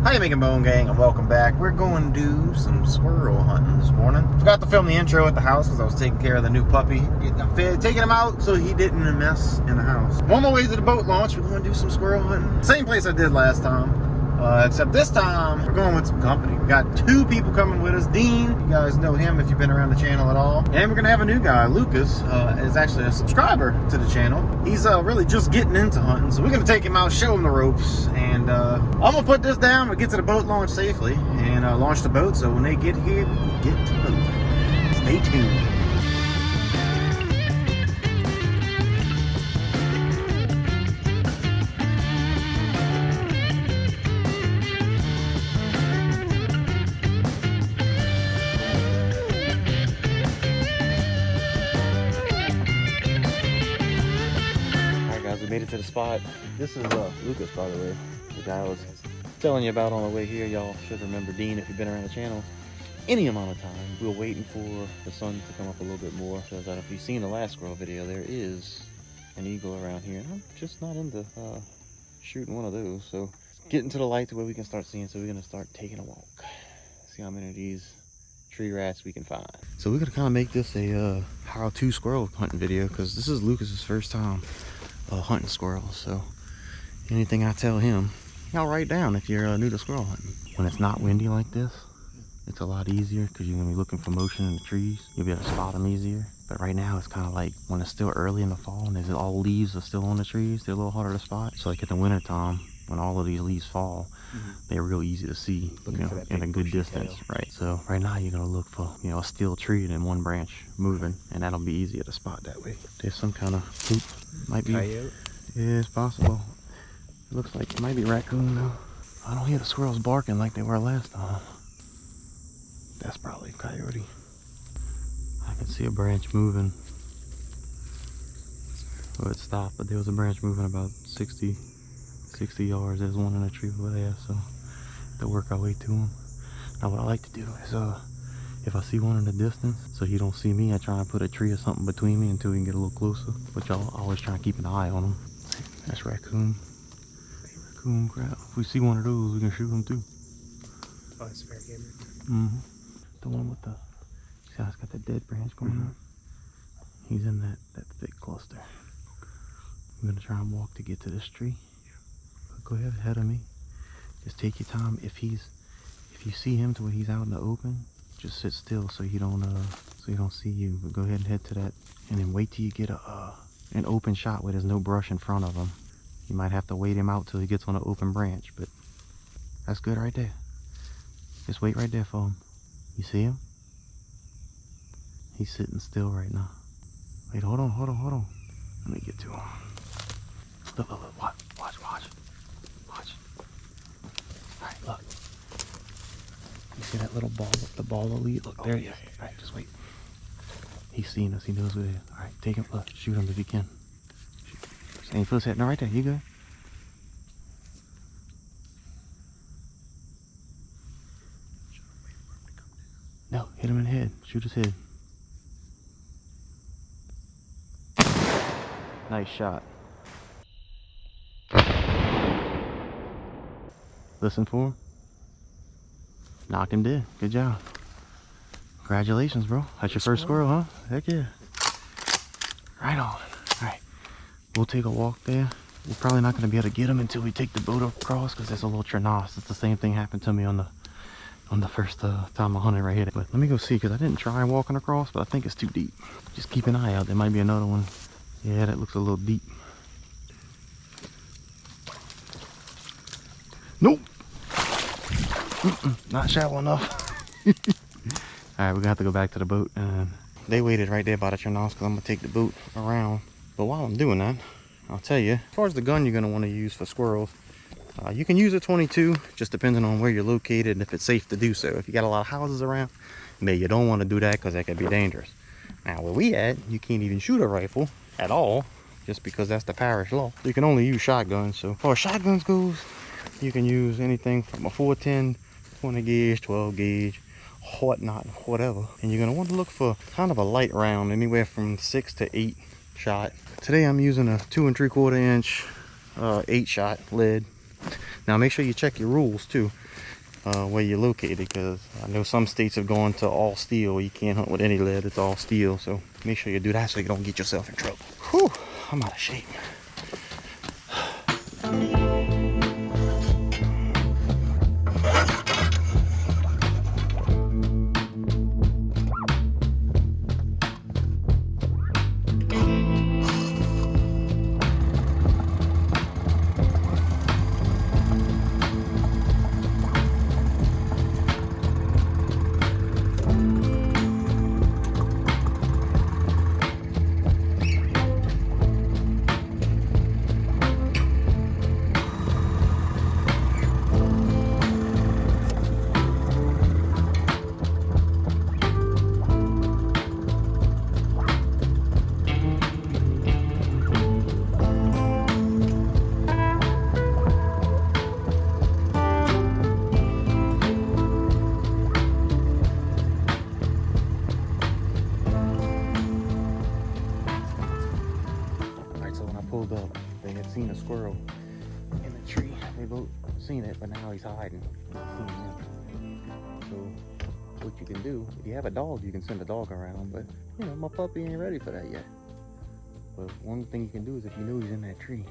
How you making, Bone Gang, and welcome back. We're going to do some squirrel hunting this morning. Forgot to film the intro at the house because I was taking care of the new puppy, getting him fed, taking him out so he didn't mess in the house. On my way to the boat launch, we're going to do some squirrel hunting. Same place I did last time, except this time we're going with some company. We got two people coming with us. Dean, you guys know him if you've been around the channel at all. And we're going to have a new guy. Lucas is actually a subscriber to the channel. He's really just getting into hunting, so we're going to take him out, show him the ropes, and I'm going to put this down. We'll get to the boat launch safely and launch the boat, so when they get here, we can get to moving. Stay tuned. Made it to the spot. This is Lucas, by the way, the guy I was telling you about on the way here. Y'all should remember Dean if you've been around the channel any amount of time. We were waiting for the sun to come up a little bit more, because if you've seen the last squirrel video, there is an eagle around here, and I'm just not into shooting one of those. So getting to the light to where we can start seeing, so we're gonna start taking a walk, see how many of these tree rats we can find. So we're gonna kind of make this a how-to squirrel hunting video, because this is Lucas's first time hunting squirrels, so anything I tell him, y'all write down if you're new to squirrel hunting. When it's not windy like this, it's a lot easier because you're gonna be looking for motion in the trees. You'll be able to spot them easier. But right now it's kind of like when it's still early in the fall and there's all leaves are still on the trees, they're a little harder to spot. So like at the winter time, when all of these leaves fall, they're real easy to see, you know, in a good distance, right? So right now you're gonna look for, you know, a still tree and then one branch moving, and that'll be easier to spot that way. There's some kind of poop, might be. Coyote? Yeah, it's possible. It looks like it might be raccoon though. I don't hear the squirrels barking like they were last time. That's probably a coyote. I can see a branch moving. Oh, it stopped, but there was a branch moving about 60 yards. There's one in a tree over there, so to work our way to him. Now what I like to do is if I see one in the distance, so he don't see me, I try and put a tree or something between me until we can get a little closer, which I'll always try and keep an eye on him. That's raccoon. Raccoon crap. If we see one of those, we can shoot them too. Oh, it's fair game. Mm-hmm. The one with the, see how it's got that dead branch going on? He's in that thick cluster. I'm gonna try and walk to get to this tree. Go ahead of me. Just take your time. If you see him to where he's out in the open, just sit still so he don't see you. But go ahead and head to that, and then wait till you get an open shot where there's no brush in front of him. You might have to wait him out till he gets on an open branch, but that's good right there. Just wait right there for him. You see him? He's sitting still right now. Wait, hold on. Let me get to him. Look, watch. Alright, look. You see that little ball, the ball of lead? Look, there he is. Alright, just wait. He's seen us, he knows we're here. Alright, take him, look, shoot him if you can. Same foot's hitting right there, you good? No, hit him in the head. Shoot his head. Nice shot. Listen for him. Knocked him dead. Good job. Congratulations, bro. That's your first squirrel, huh? Heck yeah. Right on. Alright. We'll take a walk there. We're probably not going to be able to get him until we take the boat across, because there's a little trenasse. It's the same thing happened to me on the first time I hunted right here. But let me go see, because I didn't try walking across, but I think it's too deep. Just keep an eye out. There might be another one. Yeah, that looks a little deep. Nope. Not shallow enough. Alright, we're gonna have to go back to the boat, and they waited right there by the trenasse because I'm gonna take the boat around. But while I'm doing that, I'll tell you, as far as the gun you're gonna want to use for squirrels, you can use a 22, just depending on where you're located and if it's safe to do so. If you got a lot of houses around, maybe you don't want to do that because that could be dangerous. Now where we at, you can't even shoot a rifle at all, just because that's the parish law. You can only use shotguns. So as far as shotguns goes, you can use anything from a 410, 20 gauge, 12 gauge, whatnot, whatever. And you're gonna want to look for kind of a light round, anywhere from 6 to 8 shot. Today I'm using a 2 3/4 inch 8 shot lead. Now make sure you check your rules too, where you're located, because I know some states have gone to all steel. You can't hunt with any lead, it's all steel. So make sure you do that so you don't get yourself in trouble. Whew, I'm out of shape. Pulled up, they had seen a squirrel in the tree. They both seen it, but now he's hiding. So what you can do, if you have a dog, you can send a dog around, but you know, my puppy ain't ready for that yet. But one thing you can do is if you know he's in that tree,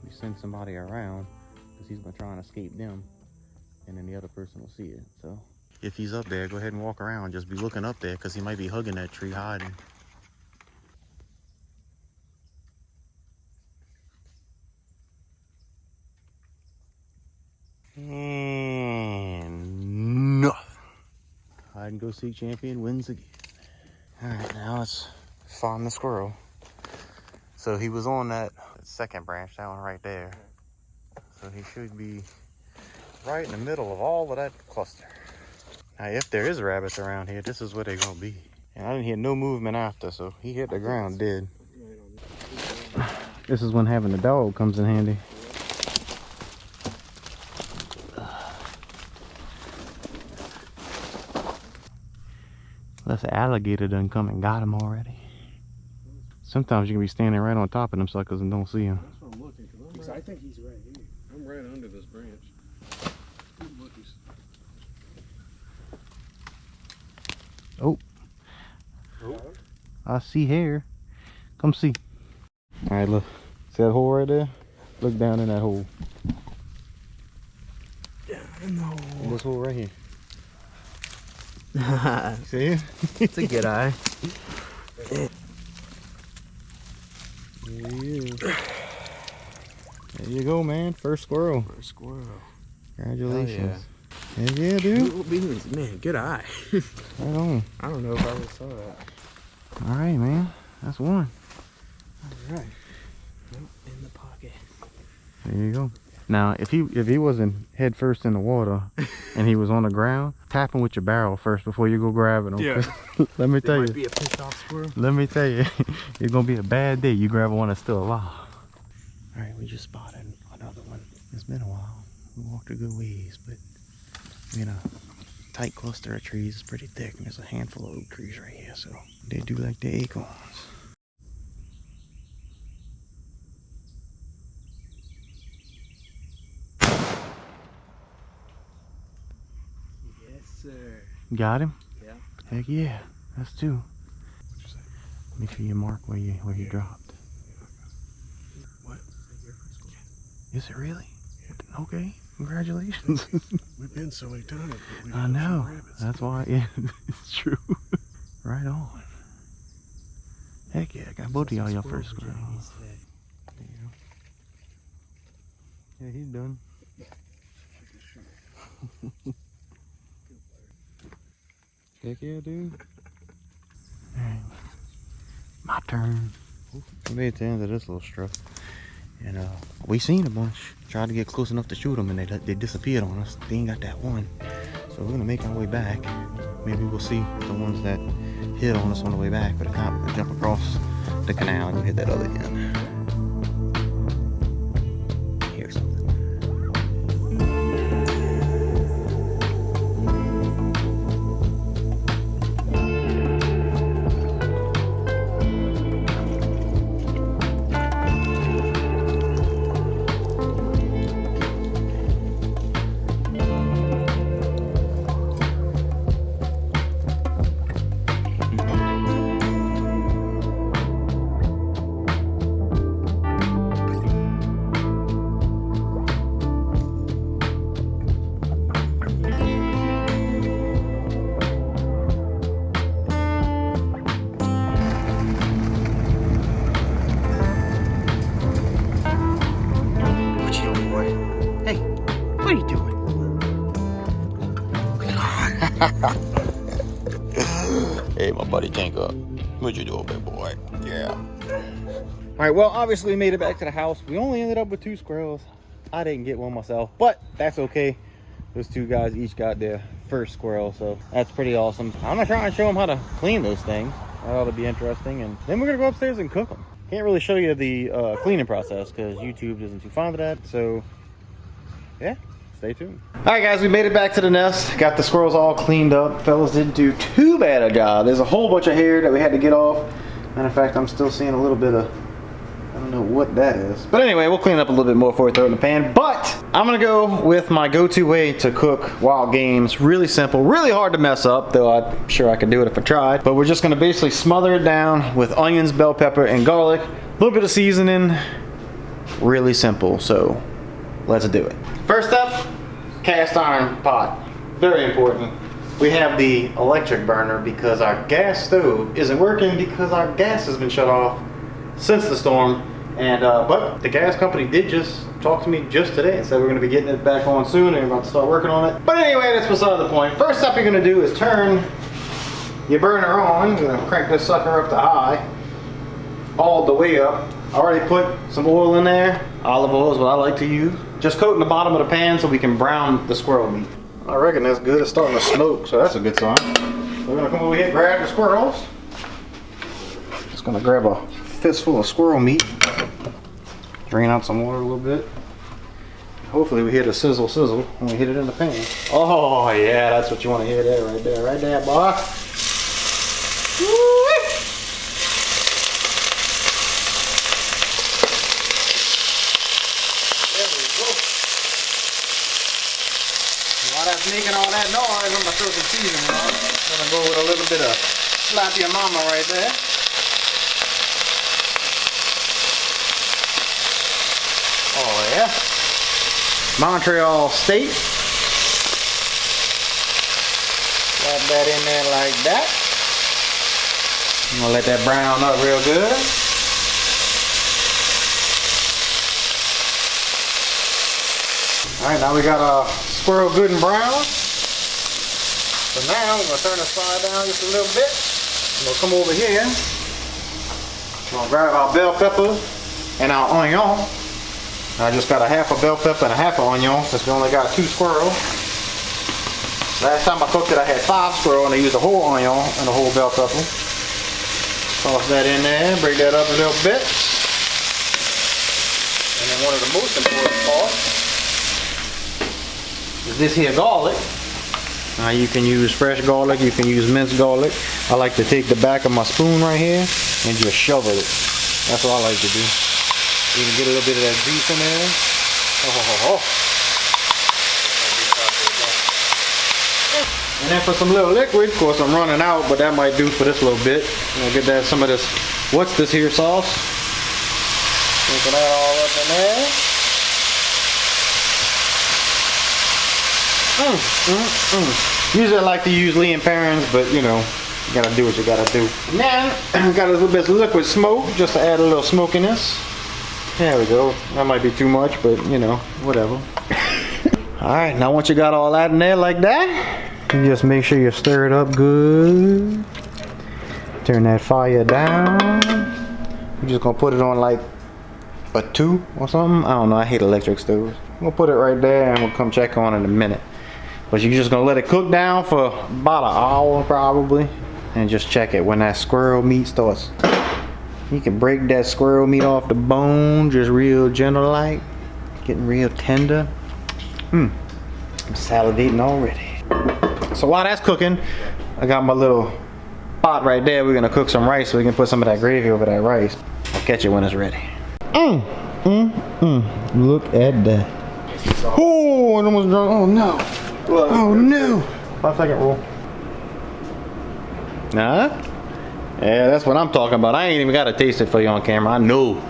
you send somebody around, because he's gonna try and escape them, and then the other person will see it. So if he's up there, go ahead and walk around. Just be looking up there, because he might be hugging that tree, hiding. And nothing. Hide and go seek champion wins again. All right, now let's find the squirrel. So he was on that second branch, that one right there. So he should be right in the middle of all of that cluster. Now, if there is rabbits around here, this is where they're gonna be. And I didn't hear no movement after, so he hit the ground dead. This is when having a dog comes in handy. Unless an alligator done come and got him already. Sometimes you can be standing right on top of them suckers and don't see him. That's what I'm looking, because I think he's right here. I'm right under this branch. Oh. I see hair. Come see. All right, look. See that hole right there? Look down in that hole. Yeah, no. In this hole right here. See it? It's a good eye. There he is. There you go, man. First squirrel. First squirrel. Congratulations. Yeah, yeah, dude. Man, good eye. Right on. I don't know if I ever saw that. All right, man. That's one. All right. In the pocket. There you go. Now, if he wasn't head first in the water and he was on the ground, tap him with your barrel first before you go grabbing him. Yeah. Let me tell you. Might be a pissed off squirrel. Let me tell you, it's gonna be a bad day. You grab one that's still alive. All right, we just spotted another one. It's been a while. We walked a good ways, but we're in a tight cluster of trees. It's pretty thick, and there's a handful of oak trees right here, so they do like the acorns. Yes, sir. Got him? Yeah. Heck yeah, that's two. Make sure you mark where you dropped. What? Is it really? Yeah. Okay, congratulations. We've been so many times. But I know. That's why. Yeah, it's true. Right on. Heck yeah, I got both of y'all your first squirrel. There you go. Yeah, he's done. Heck yeah, dude. Alright. My turn. We made it to the end of this little strip. And we seen a bunch. Tried to get close enough to shoot them and they disappeared on us. They ain't got that one. So we're gonna make our way back. Maybe we'll see the ones that hit on us on the way back. But if not, we'll jump across the canal and hit that other end. Here's something. What are you doing? Hey, my buddy Tinker. What you doing, big boy? Yeah. All right, well, obviously we made it back to the house. We only ended up with 2 squirrels. I didn't get one myself, but that's okay. Those 2 guys each got their first squirrel, so that's pretty awesome. I'm gonna try and show them how to clean those things. That ought to be interesting, and then we're gonna go upstairs and cook them. Can't really show you the cleaning process because YouTube isn't too fond of that, so yeah, stay tuned. All right, guys, we made it back to the nest. Got the squirrels all cleaned up. Fellas didn't do too bad a job. There's a whole bunch of hair that we had to get off. Matter of fact, I'm still seeing a little bit of, I don't know what that is. But anyway, we'll clean up a little bit more before we throw it in the pan. But I'm gonna go with my go-to way to cook wild games. Really simple, really hard to mess up, though I'm sure I could do it if I tried. But we're just gonna basically smother it down with onions, bell pepper, and garlic. A little bit of seasoning. Really simple, so let's do it. First up, cast iron pot. Very important. We have the electric burner because our gas stove isn't working because our gas has been shut off since the storm. And but the gas company did just talk to me just today and said we're going to be getting it back on soon and we're about to start working on it. But anyway, that's beside the point. First step you're going to do is turn your burner on. You're going to crank this sucker up to high, all the way up. I already put some oil in there. Olive oil is what I like to use. Just coating the bottom of the pan so we can brown the squirrel meat. I reckon that's good. It's starting to smoke, so that's a good sign. We're going to come over here and grab the squirrels. Just going to grab a fistful of squirrel meat. Drain out some water a little bit. Hopefully we hear the sizzle sizzle when we hit it in the pan. Oh yeah, that's what you want to hear there, right there, boy. Woo-wee. There we go. While that's making all that noise, I'm gonna throw some seasoning on it. Gonna go with a little bit of slap your mama right there. Oh yeah. Montreal steak. Slap that in there like that. I'm gonna let that brown up real good. Alright, now we got our squirrel good and brown. So now I'm gonna turn the side down just a little bit. I'm gonna come over here. I'm gonna grab our bell peppers and our onion. I just got a half a bell pepper and a half an onion since we only got 2 squirrels. Last time I cooked it I had 5 squirrels and I used a whole onion and a whole bell pepper. Toss that in there, break that up a little bit. And then one of the most important parts is this here garlic. Now you can use fresh garlic, you can use minced garlic. I like to take the back of my spoon right here and just shovel it. That's what I like to do. You can get a little bit of that juice in there. And then for some little liquid, of course I'm running out, but that might do for this little bit. I'm gonna get that some of this, what's this here sauce? Sprinkle that all up in there. Usually I like to use Lee and Perrins, but you know, you gotta do what you gotta do. And then got a little bit of liquid smoke just to add a little smokiness. There we go. That might be too much, but you know, whatever. Alright, now once you got all that in there like that, you just make sure you stir it up good. Turn that fire down. You're just gonna put it on like a 2 or something. I don't know, I hate electric stoves. We'll put it right there and we'll come check on it in a minute. But you're just gonna let it cook down for about an hour probably. And just check it when that squirrel meat starts. You can break that squirrel meat off the bone, just real gentle like. Getting real tender. I'm salivating already. So while that's cooking, I got my little pot right there. We're gonna cook some rice so we can put some of that gravy over that rice. I'll catch it when it's ready. Look at that. Oh, it almost dropped. Oh no. Oh no. 5-second rule. Nah? Yeah, that's what I'm talking about. I ain't even got to taste it for you on camera. I know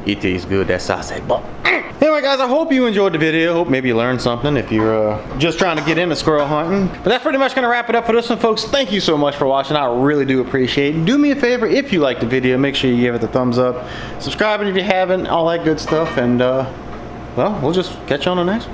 it tastes good, that sausage. Anyway, guys, I hope you enjoyed the video. Hope maybe you learned something if you're just trying to get into squirrel hunting. But that's pretty much going to wrap it up for this one, folks. Thank you so much for watching. I really do appreciate it. Do me a favor, if you liked the video, make sure you give it the thumbs up. Subscribe if you haven't, all that good stuff. And, well, we'll just catch you on the next one.